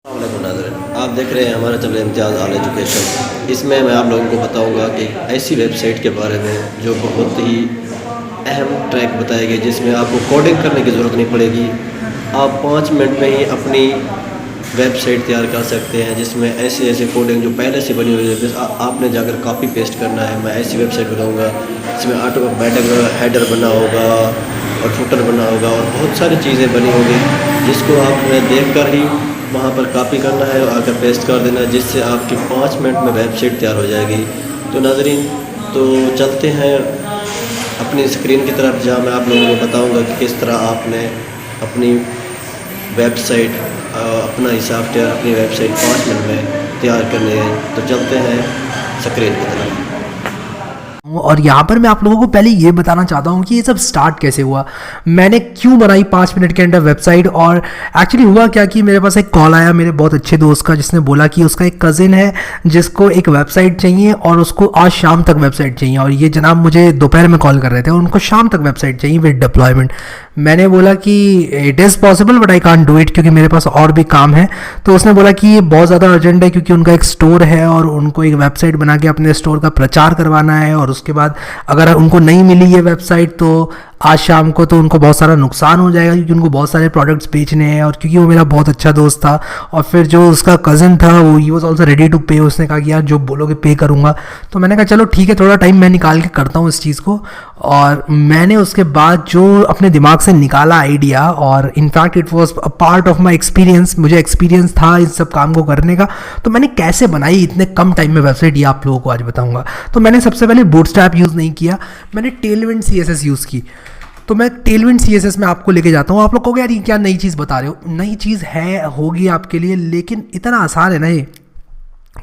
अस्सलामुअलैकुम नाज़रीन, आप देख रहे हैं हमारा चैनल इम्तियाज़ आल एजुकेशन। इसमें मैं आप लोगों को बताऊंगा कि ऐसी वेबसाइट के बारे में जो बहुत ही अहम ट्रैक बताए गए, जिसमें आपको कोडिंग करने की ज़रूरत नहीं पड़ेगी। आप 5 मिनट में ही अपनी वेबसाइट तैयार कर सकते हैं, जिसमें ऐसे ऐसे कोडिंग जो पहले से बनी हुई है, बस आपने जाकर कॉपी पेस्ट करना है। मैं ऐसी वेबसाइट बनाऊँगा जिसमें ऑटोमेटिक हेडर बना होगा और फुटर बना होगा और बहुत सारी चीज़ें बनी होगी, जिसको आपने देख कर ही वहाँ पर कॉपी करना है और आकर पेस्ट कर देना है, जिससे आपकी 5 मिनट में वेबसाइट तैयार हो जाएगी। तो नाज़रीन, तो चलते हैं अपनी स्क्रीन की तरफ, जहाँ मैं आप लोगों को बताऊंगा कि किस तरह आपने अपनी वेबसाइट अपना ही सॉफ्टवेयर अपनी वेबसाइट 5 मिनट में तैयार करनी है। तो चलते हैं स्क्रीन की तरफ। और यहाँ पर मैं आप लोगों को पहले ये बताना चाहता हूँ कि ये सब स्टार्ट कैसे हुआ, मैंने क्यों बनाई 5 मिनट के अंदर वेबसाइट। और एक्चुअली हुआ क्या कि मेरे पास एक कॉल आया मेरे बहुत अच्छे दोस्त का, जिसने बोला कि उसका एक कज़िन है जिसको एक वेबसाइट चाहिए और उसको आज शाम तक वेबसाइट चाहिए। और ये जनाब मुझे दोपहर में कॉल कर रहे थे और उनको शाम तक वेबसाइट चाहिए विद डिप्लॉयमेंट। मैंने बोला कि it is possible but I can't do it, क्योंकि मेरे पास और भी काम है। तो उसने बोला कि ये बहुत ज़्यादा अर्जेंट है, क्योंकि उनका एक स्टोर है और उनको एक वेबसाइट बना के अपने स्टोर का प्रचार करवाना है, और उसके बाद अगर उनको नहीं मिली ये वेबसाइट तो आज शाम को तो उनको बहुत सारा नुकसान हो जाएगा, क्योंकि उनको बहुत सारे प्रोडक्ट्स बेचने हैं। और क्योंकि वो मेरा बहुत अच्छा दोस्त था, और फिर जो उसका कज़न था वो ही was also ready to pay. उसने कहा कि यार जो बोलोगे पे करूँगा। तो मैंने कहा चलो ठीक है, थोड़ा टाइम मैं निकाल के करता हूँ इस चीज़ को। और मैंने उसके बाद जो अपने दिमाग से निकाला आइडिया, और in fact it was a part of my experience, मुझे एक्सपीरियंस था इस सब काम को करने का। तो मैंने कैसे बनाई इतने कम टाइम में वेबसाइट, ये आप लोगों को आज बताऊँगा। तो मैंने सबसे पहले बूटस्ट्रैप यूज़ नहीं किया, मैंने टेलविंड CSS यूज़ की। तो मैं टेलविंड CSS में आपको लेके जाता हूँ। आप लोग कहोगे यार ये क्या नई चीज़ बता रहे हो। नई चीज़ है, होगी आपके लिए, लेकिन इतना आसान है ना, ये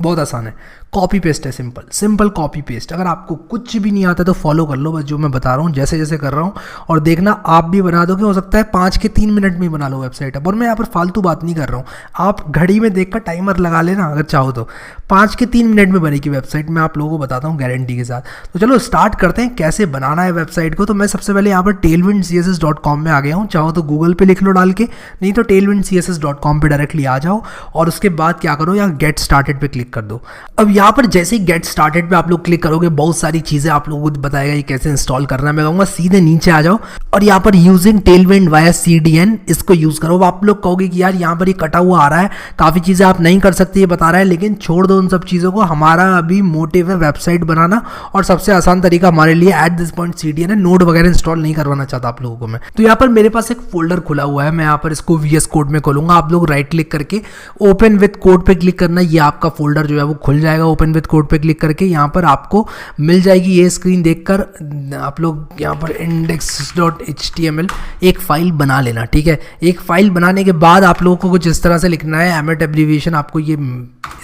बहुत आसान है। कॉपी पेस्ट है, सिंपल सिंपल कॉपी पेस्ट। अगर आपको कुछ भी नहीं आता तो फॉलो कर लो बस जो मैं बता रहा हूँ, जैसे जैसे कर रहा हूँ, और देखना आप भी बना दोगे। हो सकता है 5 के 3 मिनट में ही बना लो वेबसाइट। अब और मैं यहाँ पर फालतू बात नहीं कर रहा हूँ, आप घड़ी में देखकर टाइमर लगा लेना अगर चाहो तो। 5 के 3 मिनट में बनेगी वेबसाइट, मैं आप लोगों को बताता हूँ गारंटी के साथ। तो चलो स्टार्ट करते हैं कैसे बनाना है वेबसाइट को। तो मैं सबसे पहले यहाँ पर tailwindcss.com में आ गया हूँ। चाहो तो गूगल पे लिख लो डाल के, नहीं तो tailwindcss.com पे डायरेक्टली आ जाओ। और उसके बाद क्या करो, यहाँ गेट स्टार्टेड पे क्लिक कर दो। अब यहाँ पर जैसे ही गेट स्टार्टेड पे आप लोग क्लिक करोगे, बहुत सारी चीज़ें आप लोगों को बताएगा ये कैसे इंस्टॉल करना है। मैं कहूँगा सीधे नीचे आ जाओ और यहाँ पर यूजिंग टेलविंड वाया CDN इसको यूज़ करो। आप लोग कहोगे कि यार यहाँ पर ये कटा हुआ आ रहा है, काफ़ी चीज़ें आप नहीं कर सकते ये बता रहा है, लेकिन छोड़ दो उन सब चीज़ों को। हमारा अभी मोटिव है वेबसाइट बनाना, और सबसे आसान तरीका हमारे लिए एट दिस पॉइंट CDN है। नोड वगैरह इंस्टॉल नहीं करवाना चाहता आप लोगों को मैं। तो यहाँ पर मेरे पास एक फोल्डर खुला हुआ है, मैं यहाँ पर इसको VS कोड में खोलूंगा। आप लोग राइट क्लिक करके ओपन विद कोड पे क्लिक करना, ये आपका फोल्डर जो है वो खुल जाएगा। ओपन विद कोड पे क्लिक करके यहाँ पर आपको मिल जाएगी ये स्क्रीन। देखकर आप लोग यहाँ पर index.html एक फाइल बना लेना, ठीक है। एक फाइल बनाने के बाद आप लोगों को कुछ इस तरह से लिखना है। एमिट एब्रीविएशन आपको ये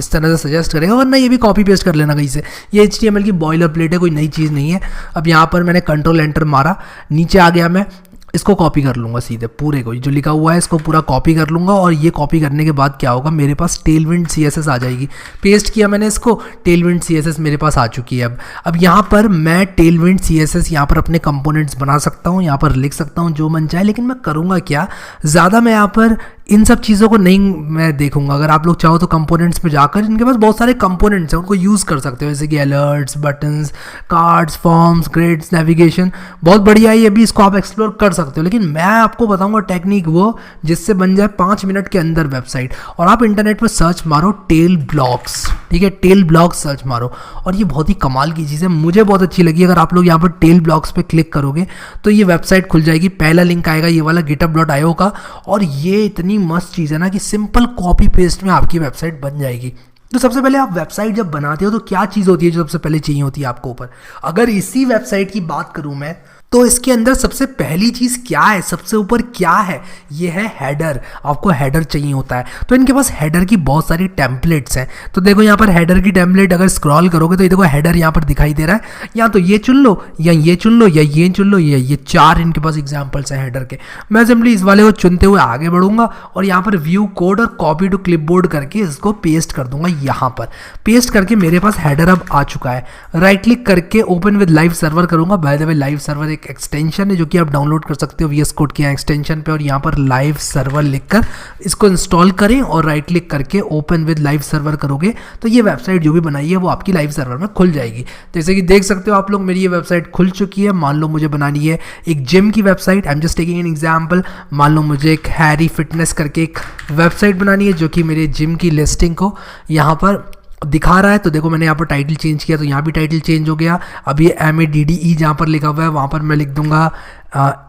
इस तरह से सजेस्ट करेगा, वरना ये भी कॉपी पेस्ट कर लेना कहीं से। ये HTML की बॉयलर प्लेट है, कोई नई चीज़ नहीं है। अब यहाँ पर मैंने कंट्रोल एंटर मारा, नीचे आ गया। मैं इसको कॉपी कर लूँगा सीधे, पूरे को जो लिखा हुआ है इसको पूरा कॉपी कर लूँगा। और ये कॉपी करने के बाद क्या होगा, मेरे पास टेलविंड CSS आ जाएगी। पेस्ट किया मैंने इसको, टेलविंड CSS मेरे पास आ चुकी है। अब यहाँ पर मैं टेलविंड CSS यहाँ पर अपने कंपोनेंट्स बना सकता हूँ, यहाँ पर लिख सकता हूँ जो मन चाहे, लेकिन मैं करूँगा क्या, ज़्यादा मैं यहाँ पर इन सब चीज़ों को नहीं मैं देखूंगा। अगर आप लोग चाहो तो कंपोनेंट्स पे जाकर, इनके पास बहुत सारे कंपोनेंट्स हैं, उनको यूज़ कर सकते हो, जैसे कि alerts, buttons, cards, forms, grids, navigation, बहुत बढ़िया है ये भी, इसको आप एक्सप्लोर कर सकते हो। लेकिन मैं आपको बताऊंगा टेक्निक वो जिससे बन जाए 5 मिनट के अंदर वेबसाइट। और आप इंटरनेट पर सर्च मारो टेल ब्लॉग्स, ठीक है, टेल ब्लॉग्स सर्च मारो, और ये बहुत ही कमाल की चीज़ है, मुझे बहुत अच्छी लगी। अगर आप लोग यहाँ पर टेल ब्लॉग्स पे क्लिक करोगे तो ये वेबसाइट खुल जाएगी। पहला लिंक आएगा ये वाला github.io का, और ये इतनी मस्त चीज़ है ना कि सिंपल कॉपी पेस्ट में आपकी वेबसाइट बन जाएगी। तो सबसे पहले आप वेबसाइट जब बनाते हो तो क्या चीज़ होती है जो सबसे पहले चाहिए होती है आपको ऊपर। अगर इसी वेबसाइट की बात करूं मैं, तो इसके अंदर सबसे पहली चीज़ क्या है, सबसे ऊपर क्या है, ये है हेडर। आपको हेडर चाहिए होता है, तो इनके पास हेडर की बहुत सारी टेम्पलेट्स हैं। तो देखो यहाँ पर हेडर की टेम्पलेट अगर स्क्रॉल करोगे तो ये देखो हेडर यहाँ पर दिखाई दे रहा है। या तो ये चुन लो, या ये चुन लो, या ये चुन लो, या ये 4 इनके पास एग्जाम्पल्स हैं हेडर के। मैं सिंपली इस वाले को चुनते हुए आगे बढ़ूंगा और यहाँ पर व्यू कोड और कॉपी टू क्लिपबोर्ड करके इसको पेस्ट कर दूंगा। यहाँ पर पेस्ट करके मेरे पास हेडर अब आ चुका है। राइट क्लिक करके ओपन विद लाइव सर्वर करूंगा। By the way live server एक एक एक्सटेंशन है जो कि आप डाउनलोड कर सकते हो VS कोड के एक्सटेंशन पे, और यहाँ पर लाइव सर्वर लिखकर इसको इंस्टॉल करें और राइट क्लिक करके ओपन विद लाइव सर्वर करोगे तो ये वेबसाइट जो भी बनाई है वो आपकी लाइव सर्वर में खुल जाएगी। जैसे कि देख सकते हो आप लोग, मेरी ये वेबसाइट खुल चुकी है। मान लो मुझे बनानी है एक जिम की website, I am just taking an example. मान लो मुझे एक हैरी फिटनेस करके एक वेबसाइट बनानी है जो कि मेरे जिम की लिस्टिंग को यहाँ पर दिखा रहा है। तो देखो मैंने यहाँ पर टाइटल चेंज किया तो यहाँ भी टाइटल चेंज हो गया। अब ये MADDE जहाँ पर लिखा हुआ है वहाँ पर मैं लिख दूंगा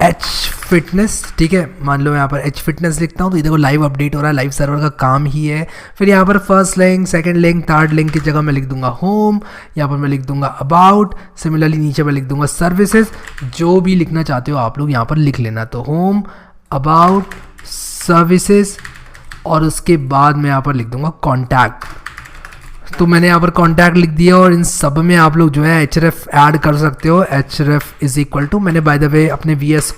H फिटनेस, ठीक है। मान लो यहाँ पर H फिटनेस लिखता हूँ तो ये देखो लाइव अपडेट हो रहा है, लाइव सर्वर का काम ही है। फिर यहाँ पर first link, second link, third link की जगह मैं लिख दूंगा होम, यहाँ पर मैं लिख दूंगा अबाउट, सिमिलरली नीचे मैं लिख दूंगा सर्विसेज। जो भी लिखना चाहते हो आप लोग यहाँ पर लिख लेना, तो होम, अबाउट, सर्विसेज, और उसके बाद मैं यहाँ पर लिख दूंगा कॉन्टैक्ट। तो मैंने यहाँ पर कॉन्टैक्ट लिख दिया और इन सब में आप लोग जो है href ऐड कर सकते हो। href इज इक्वल टू, मैंने बाय द वे अपने VS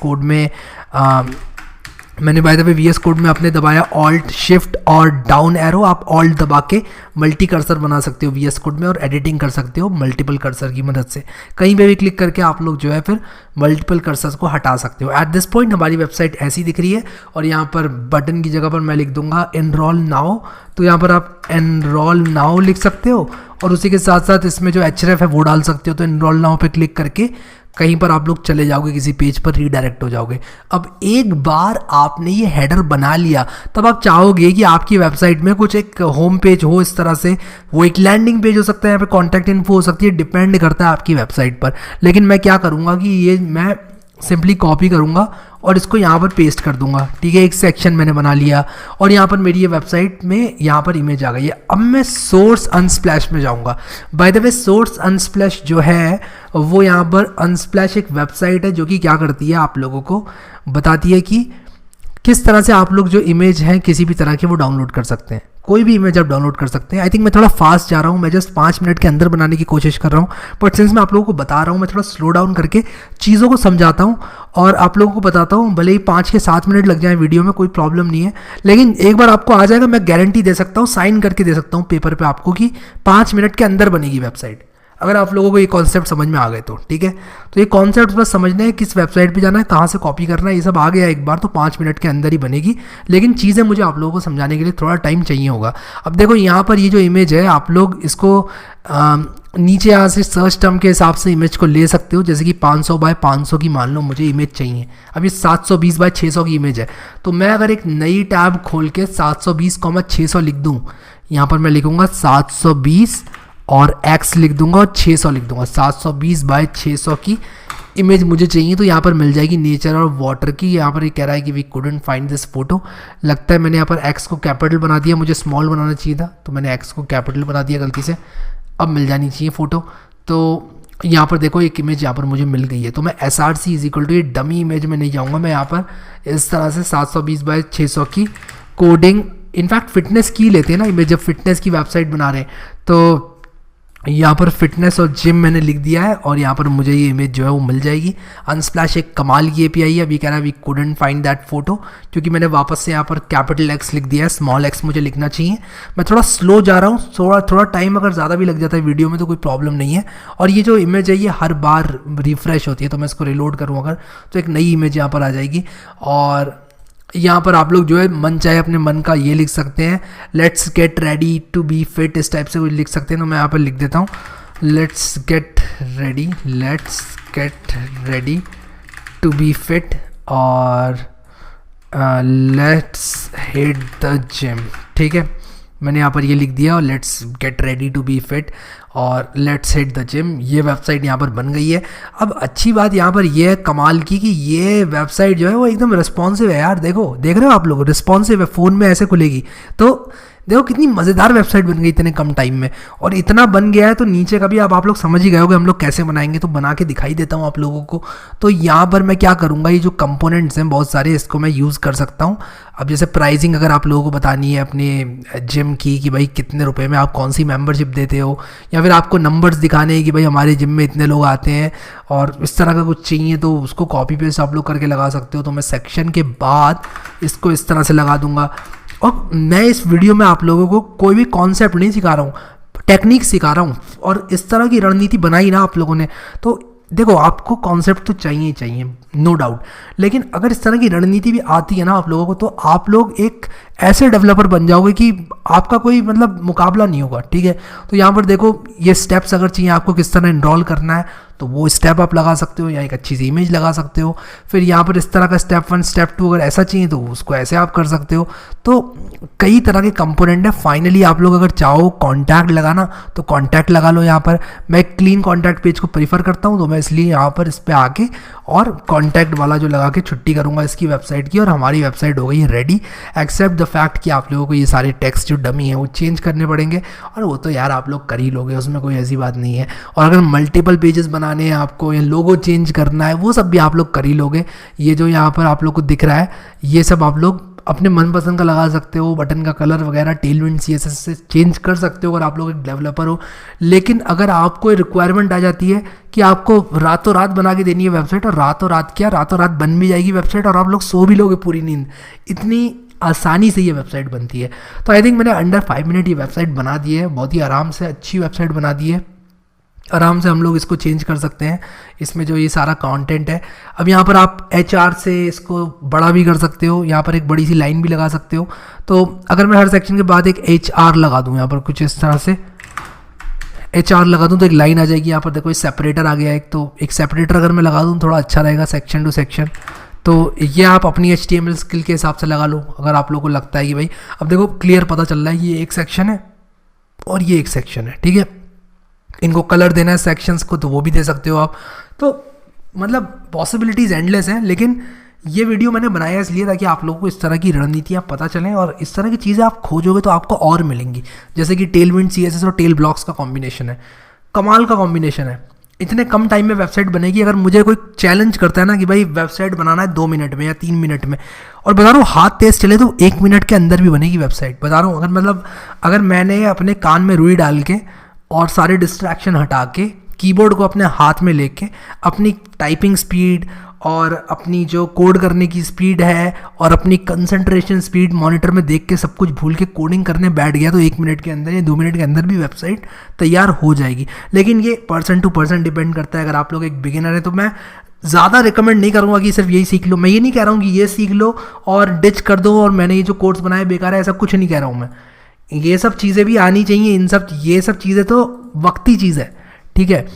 कोड में अपने दबाया ऑल्ट शिफ्ट और डाउन एरो। आप ऑल्ट दबा के मल्टी कर्सर बना सकते हो VS कोड में और एडिटिंग कर सकते हो मल्टीपल कर्सर की मदद से। कहीं पे भी क्लिक करके आप लोग जो है फिर मल्टीपल कर्सर्स को हटा सकते हो। एट दिस पॉइंट हमारी वेबसाइट ऐसी दिख रही है और यहाँ पर बटन की जगह पर मैं लिख दूंगा एनरोल नाउ। तो यहाँ पर आप एनरोल नाउ लिख सकते हो और उसी के साथ साथ इसमें जो href है वो डाल सकते हो। तो एनरोल नाउ पे क्लिक करके कहीं पर आप लोग चले जाओगे, किसी पेज पर रीडायरेक्ट हो जाओगे। अब एक बार आपने ये हेडर बना लिया तब आप चाहोगे कि आपकी वेबसाइट में कुछ एक होम पेज हो इस तरह से, वो एक लैंडिंग पेज हो सकता है, यहाँ पे कॉन्टैक्ट इन्फो हो सकती है, डिपेंड करता है आपकी वेबसाइट पर। लेकिन मैं क्या करूँगा कि ये मैं सिंपली कॉपी करूँगा और इसको यहाँ पर पेस्ट कर दूंगा, ठीक है। एक सेक्शन मैंने बना लिया और यहाँ पर मेरी ये वेबसाइट में यहाँ पर इमेज आ गई है। अब मैं सोर्स अनस्प्लैश में जाऊँगा। By the way source Unsplash जो है वो यहाँ पर अनस्प्लैश एक वेबसाइट है जो कि क्या करती है, आप लोगों को बताती है कि किस तरह से आप लोग जो इमेज हैं किसी भी तरह की वो डाउनलोड कर सकते हैं। कोई भी इमेज आप डाउनलोड कर सकते हैं। आई थिंक मैं थोड़ा फास्ट जा रहा हूँ, मैं जस्ट 5 मिनट के अंदर बनाने की कोशिश कर रहा हूँ, बट सिंस मैं आप लोगों को बता रहा हूँ मैं थोड़ा स्लो डाउन करके चीज़ों को समझाता हूँ और आप लोगों को बताता हूँ। भले ही 5 से 7 मिनट लग जाए वीडियो में, कोई प्रॉब्लम नहीं है, लेकिन एक बार आपको आ जाएगा, मैं गारंटी दे सकता हूँ, साइन करके दे सकता हूँ पेपर पर आपको कि 5 मिनट के अंदर बनेगी वेबसाइट, अगर आप लोगों को ये कॉन्सेप्ट समझ में आ गए तो, ठीक है। तो ये कॉन्सेप्ट बस समझना है, किस वेबसाइट पे जाना है, कहाँ से कॉपी करना है, ये सब आ गया एक बार तो 5 मिनट के अंदर ही बनेगी। लेकिन चीज़ें मुझे आप लोगों को समझाने के लिए थोड़ा टाइम चाहिए होगा। अब देखो यहाँ पर ये जो इमेज है, आप लोग इसको नीचे यहाँ से सर्च टर्म के हिसाब से इमेज को ले सकते हो। जैसे कि 500 बाय 500 की मान लो मुझे इमेज चाहिए। अब ये 720 बाय 600 की इमेज है, तो मैं अगर एक नई टैब खोल के 720,600 लिख दूँ, यहाँ पर मैं लिखूँगा 720 और x लिख दूंगा और 600 लिख दूंगा। 720 बाय 600 की इमेज मुझे चाहिए, तो यहाँ पर मिल जाएगी नेचर और वाटर की। यहाँ पर ये कह रहा है कि we couldn't find this photo. लगता है मैंने यहाँ पर x को कैपिटल बना दिया, मुझे स्मॉल बनाना चाहिए था, तो मैंने x को कैपिटल बना दिया गलती से। अब मिल जानी चाहिए फ़ोटो। तो यहाँ पर देखो एक इमेज यहाँ पर मुझे मिल गई है। तो मैं SRC इज इक्वल टू ये डमी इमेज में नहीं जाऊँगा, मैं यहाँ पर इस तरह से 720 बाय 600 की कोडिंग, इनफैक्ट फिटनेस की लेते हैं ना इमेज, जब फिटनेस की वेबसाइट बना रहे हैं। तो यहाँ पर फिटनेस और जिम मैंने लिख दिया है और यहाँ पर मुझे ये इमेज जो है वो मिल जाएगी। अनस्प्लैश एक कमाल की API है। अभी कह रहा है we couldn't find that photo, क्योंकि मैंने वापस से यहाँ पर कैपिटल X लिख दिया है, स्मॉल x मुझे लिखना चाहिए। मैं थोड़ा स्लो जा रहा हूँ, थोड़ा टाइम अगर ज़्यादा भी लग जाता है वीडियो में तो कोई प्रॉब्लम नहीं है। और ये जो इमेज है ये हर बार रिफ्रेश होती है, तो मैं इसको रिलोड करूँ अगर तो एक नई इमेज यहाँ पर आ जाएगी। और यहाँ पर आप लोग जो है मन चाहे अपने मन का ये लिख सकते हैं, let's get ready to be fit, इस टाइप से कुछ लिख सकते हैं। तो मैं यहाँ पर लिख देता हूँ let's get ready to be fit और लेट्स हिट द जिम, ठीक है। मैंने यहाँ पर ये लिख दिया और let's get ready to be fit और लेट्स हिट द जिम। ये वेबसाइट यहाँ पर बन गई है। अब अच्छी बात यहाँ पर ये है कमाल की कि ये वेबसाइट जो है वो एकदम रिस्पॉन्सिव है यार। देखो, देख रहे हो आप लोग, रिस्पॉन्सिव है, फ़ोन में ऐसे खुलेगी। तो देखो कितनी मज़ेदार वेबसाइट बन गई इतने कम टाइम में। और इतना बन गया है तो नीचे का भी अब आप लोग समझ ही गए होगे हम लोग कैसे बनाएंगे, तो बना के दिखाई देता हूँ आप लोगों को। तो यहाँ पर मैं क्या करूँगा, ये जो कंपोनेंट्स हैं बहुत सारे, इसको मैं यूज़ कर सकता हूँ। अब जैसे प्राइसिंग अगर आप लोगों को बतानी है अपने जिम की कि भाई कितने रुपए में आप कौन सी मेंबरशिप देते हो, या फिर आपको नंबर्स दिखाने हैं कि भाई हमारे जिम में इतने लोग आते हैं और इस तरह का कुछ चाहिए, तो उसको कॉपी पेस्ट आप लोग करके लगा सकते हो। तो मैं सेक्शन के बाद इसको इस तरह से लगा दूंगा। और मैं इस वीडियो में आप लोगों को कोई भी कॉन्सेप्ट नहीं सिखा रहा हूँ, टेक्निक सिखा रहा हूँ। और इस तरह की रणनीति बनाई ना आप लोगों ने, तो देखो आपको कॉन्सेप्ट तो चाहिए ही चाहिए, नो डाउट, लेकिन अगर इस तरह की रणनीति भी आती है ना आप लोगों को, तो आप लोग एक ऐसे डेवलपर बन जाओगे कि आपका कोई मतलब मुकाबला नहीं होगा, ठीक है। तो यहाँ पर देखो ये स्टेप्स अगर चाहिए आपको किस तरह इनरोल करना है, तो वो स्टेप आप लगा सकते हो, या एक अच्छी सी इमेज लगा सकते हो। फिर यहाँ पर इस तरह का स्टेप 1 स्टेप 2 अगर ऐसा चाहिए तो उसको ऐसे आप कर सकते हो। तो कई तरह के कंपोनेंट है। फाइनली आप लोग अगर चाहो कॉन्टैक्ट लगाना तो कॉन्टैक्ट लगा लो। यहाँ पर मैं क्लीन कॉन्टैक्ट पेज को प्रीफर करता हूँ, तो मैं इसलिए यहाँ पर इस पर आके और कॉन्टैक्ट वाला जो लगा के छुट्टी करूँगा इसकी वेबसाइट की, और हमारी वेबसाइट हो गई रेडी। एक्सेप्ट द फैक्ट कि आप लोगों को ये सारे टेक्स्ट जो डमी है वो चेंज करने पड़ेंगे, और वो तो यार आप लोग कर ही लोगे, उसमें कोई ऐसी बात नहीं है। और अगर मल्टीपल पेजेस बनाने हैं आपको या लोगो चेंज करना है, वो सब भी आप लोग कर ही लोगे। ये जो यहाँ पर आप लोग को दिख रहा है ये सब आप लोग अपने मनपसंद का लगा सकते हो, बटन का कलर वगैरह टेलविंड CSS से चेंज कर सकते हो अगर आप लोग एक डेवलपर हो। लेकिन अगर आपको रिक्वायरमेंट आ जाती है कि आपको रातों रात बना के देनी है वेबसाइट, और रातों रात क्या, रातों रात बन भी जाएगी वेबसाइट और आप लोग सो भी लोगे पूरी नींद, इतनी आसानी से ये वेबसाइट बनती है। तो आई थिंक मैंने अंडर 5 मिनट ये वेबसाइट बना दी है, बहुत ही आराम से अच्छी वेबसाइट बना दी है। आराम से हम लोग इसको चेंज कर सकते हैं, इसमें जो ये सारा कंटेंट है। अब यहाँ पर आप HR से इसको बड़ा भी कर सकते हो, यहाँ पर एक बड़ी सी लाइन भी लगा सकते हो। तो अगर मैं हर सेक्शन के बाद एक HR लगा दूँ, यहाँ पर कुछ इस तरह से HR लगा दूँ तो एक लाइन आ जाएगी। यहाँ पर देखो सेपरेटर आ गया एक, तो एक सेपरेटर अगर मैं लगा दूँ थोड़ा अच्छा रहेगा सेक्शन टू सेक्शन। तो ये आप अपनी HTML स्किल के हिसाब से लगा लो अगर आप लोगों को लगता है कि भाई, अब देखो क्लियर पता चल रहा है कि ये एक सेक्शन है और ये एक सेक्शन है, ठीक है। इनको कलर देना है सेक्शंस को तो वो भी दे सकते हो आप। तो मतलब पॉसिबिलिटीज़ एंडलेस हैं। लेकिन ये वीडियो मैंने बनाया इसलिए ताकि आप लोगों को इस तरह की रणनीतियाँ पता चलें, और इस तरह की चीज़ें आप खोजोगे तो आपको और मिलेंगी। जैसे कि टेलविंड CSS और टेल ब्लॉक्स का कॉम्बिनेशन है, कमाल का कॉम्बिनेशन है। इतने कम टाइम में वेबसाइट बनेगी। अगर मुझे कोई चैलेंज करता है ना कि भाई वेबसाइट बनाना है 2 मिनट में या 3 मिनट में, और बता रहा हूँ हाथ तेज चले तो 1 मिनट के अंदर भी बनेगी वेबसाइट, बता रहा हूँ। अगर मैंने अपने कान में रुई डाल के और सारे डिस्ट्रैक्शन हटा के कीबोर्ड को अपने हाथ में लेके अपनी टाइपिंग स्पीड और अपनी जो कोड करने की स्पीड है और अपनी कंसंट्रेशन स्पीड मॉनिटर में देख के सब कुछ भूल के कोडिंग करने बैठ गया, तो 1 मिनट के अंदर या 2 मिनट के अंदर भी वेबसाइट तैयार हो जाएगी। लेकिन ये पर्सन टू पर्सन डिपेंड करता है। अगर आप लोग एक बिगिनर है तो मैं ज़्यादा रिकमेंड नहीं करूँगा कि सिर्फ यही सीख लो। मैं ये नहीं कह रहा हूँ कि ये सीख लो और डिच कर दो और मैंने ये जो कोर्स बनाया बेकार है, ऐसा कुछ नहीं कह रहा हूँ मैं। ये सब चीज़ें भी आनी चाहिए, ये सब चीज़ें तो वक्ती चीज़ है, ठीक है।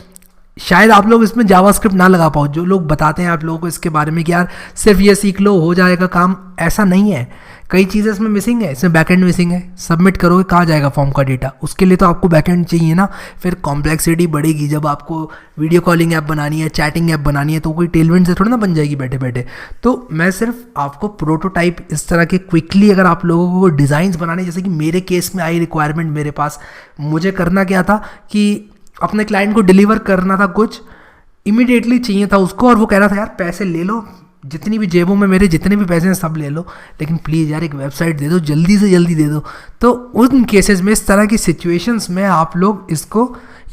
शायद आप लोग इसमें जावास्क्रिप्ट ना लगा पाओ, जो लोग बताते हैं आप लोगों को इसके बारे में कि यार सिर्फ ये सीख लो हो जाएगा काम, ऐसा नहीं है। कई चीज़ें इसमें मिसिंग है, इसमें बैकएंड मिसिंग है। सबमिट करोगे कहाँ जाएगा फॉर्म का डेटा, उसके लिए तो आपको बैकएंड चाहिए ना। फिर कॉम्प्लेक्सिटी बढ़ेगी जब आपको वीडियो कॉलिंग ऐप बनानी है, चैटिंग ऐप बनानी है, तो कोई टेलविंड से थोड़ा ना बन जाएगी बैठे बैठे। तो मैं सिर्फ आपको प्रोटोटाइप इस तरह के क्विकली अगर आप लोगों को डिज़ाइंस बनाने, जैसे कि मेरे केस में आई रिक्वायरमेंट मेरे पास, मुझे करना क्या था कि अपने क्लाइंट को डिलीवर करना था, कुछ इमीडिएटली चाहिए था उसको, और वो कह रहा था यार पैसे ले लो, जितनी भी जेबों में मेरे जितने भी पैसे हैं सब ले लो, लेकिन प्लीज़ यार एक वेबसाइट दे दो, जल्दी से जल्दी दे दो। तो उन केसेस में, इस तरह की सिचुएशंस में आप लोग इसको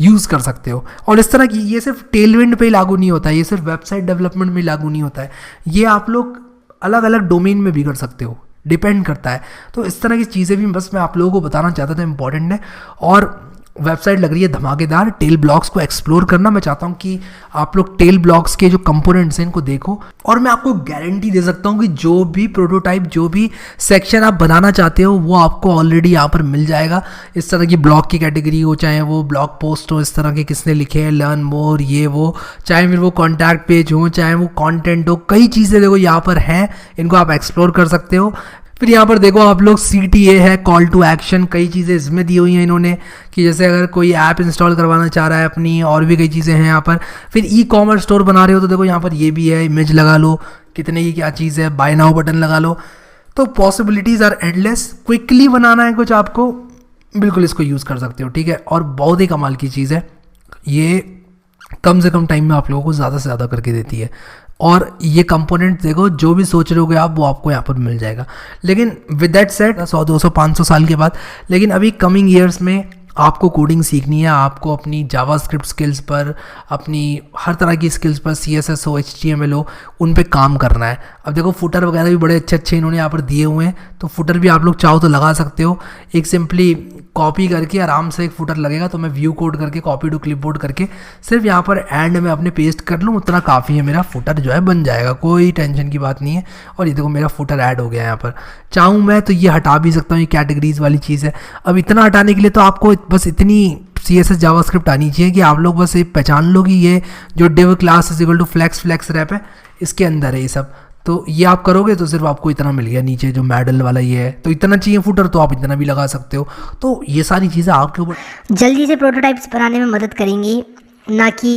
यूज़ कर सकते हो। और इस तरह की, ये सिर्फ टेलविंड पे ही लागू नहीं होता है, ये सिर्फ वेबसाइट डेवलपमेंट में लागू नहीं होता है, ये आप लोग अलग अलग डोमेन में भी कर सकते हो, डिपेंड करता है। तो इस तरह की चीज़ें भी बस मैं आप लोगों को बताना चाहता था, इंपॉर्टेंट है। और वेबसाइट लग रही है धमाकेदार। टेल ब्लॉक्स को एक्सप्लोर करना, मैं चाहता हूँ कि आप लोग टेल ब्लॉक्स के जो कंपोनेंट्स हैं इनको देखो, और मैं आपको गारंटी दे सकता हूँ कि जो भी प्रोटोटाइप, जो भी सेक्शन आप बनाना चाहते हो वो आपको ऑलरेडी यहाँ पर मिल जाएगा। इस तरह की ब्लॉग की कैटेगरी हो, चाहे वो ब्लॉग पोस्ट हो इस तरह के किसने लिखे हैं, लर्न मोर, ये वो, चाहे फिर वो कॉन्टैक्ट पेज हो, चाहे वो कॉन्टेंट हो, कई चीज़ें देखो यहाँ पर हैं, इनको आप एक्सप्लोर कर सकते हो। फिर यहाँ पर देखो आप लोग CTA है, कॉल टू एक्शन, कई चीज़ें इसमें दी हुई हैं इन्होंने, कि जैसे अगर कोई ऐप इंस्टॉल करवाना चाह रहा है अपनी, और भी कई चीज़ें हैं यहाँ पर। फिर ई-कॉमर्स स्टोर बना रहे हो तो देखो यहाँ पर ये भी है, इमेज लगा लो, कितने की क्या चीज़ है, बाय नाउ बटन लगा लो। तो पॉसिबिलिटीज़ आर एंडलेस। क्विकली बनाना है कुछ आपको, बिल्कुल इसको यूज़ कर सकते हो, ठीक है। और बहुत ही कमाल की चीज़ है ये, कम से कम टाइम में आप लोगों को ज़्यादा से ज़्यादा करके देती है। और ये कंपोनेंट देखो, जो भी सोच रहे होगे आप वो आपको यहाँ पर मिल जाएगा। लेकिन विद दैट सेड 100, 200, 500 साल के बाद, लेकिन अभी कमिंग ईयर्स में आपको कोडिंग सीखनी है, आपको अपनी जावास्क्रिप्ट स्किल्स पर, अपनी हर तरह की स्किल्स पर, CSS हो, HTML हो, उन पे काम करना है। अब देखो फुटर वगैरह भी बड़े अच्छे अच्छे इन्होंने यहाँ पर दिए हुए हैं, तो फुटर भी आप लोग चाहो तो लगा सकते हो। एक सिंपली कॉपी करके आराम से एक फुटर लगेगा, तो मैं व्यू कोड करके कॉपी टू क्लिपबोर्ड करके सिर्फ यहाँ पर एंड में अपने पेस्ट कर लूँ, उतना काफ़ी है, मेरा फुटर जो है बन जाएगा, कोई टेंशन की बात नहीं है। और ये देखो मेरा फुटर ऐड हो गया यहाँ पर। चाहूँ मैं तो ये हटा भी सकता हूँ, ये कैटेगरीज वाली चीज़ है। अब इतना हटाने के लिए तो आपको बस इतनी CSS जावास्क्रिप्ट आनी चाहिए कि आप लोग बस ये पहचान लो कि ये जो div class is equal to flex wrap है, इसके अंदर है ये सब। तो ये आप करोगे तो सिर्फ आपको इतना मिल गया, नीचे जो मेडल वाला ये है, तो इतना चाहिए फुटर तो आप इतना भी लगा सकते हो। तो ये सारी चीज़ें आपके ऊपर जल्दी से प्रोटोटाइप्स बनाने में मदद करेंगी, ना कि